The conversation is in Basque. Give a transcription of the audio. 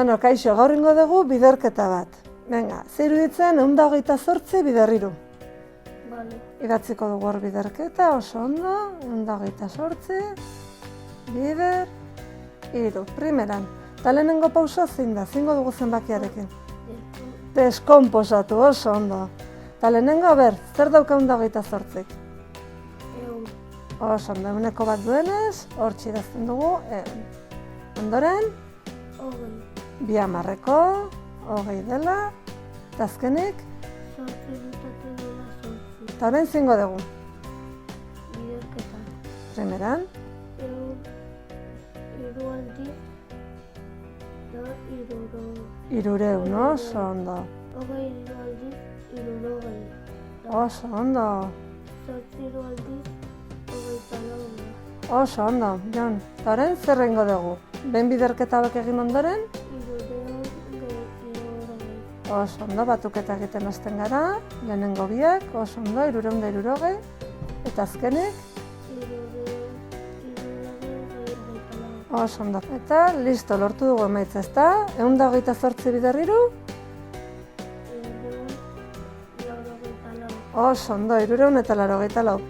Bueno, kaixo, gaur ingo dugu biderketa bat. Venga, zeiru ditzen 128 bider 3. Vale. Idatziko dugu hor biderketa, oso ondo, 128 bider 3. Primeran, eta lehenengo pausoa zein da, zingo dugu zenbakiarekin. Deskonposatu, oso ondo. Eta lehenengo, zer dauka 128? Ehun. Oso ondo, 100 bat duenez, hor txidazten dugu, ondoren, 20. 200, 20 dela, eta azkenik, 8 dutatu dela 8. eta orain zingo dugu. Biderketa. Primeran, Hiru aldiz, da hirurogei. 300, oso ondo. 20 hiru aldiz, hirurogei. Oso ondo, 8 hiru aldiz, 24. oso ondo, Jon. Eta orain zer egingo dugu? Behin biderketa hauek egin ondoren, 3hirurogei. oso ondo, batuketa egiten hasten gara, lehenengo biak, oso ondo, 360, eta azkenik, 324. oso ondo. Eta listo, lortu dugu emaitza, ezta? 128 bider 3, 384. oso ondo, 384.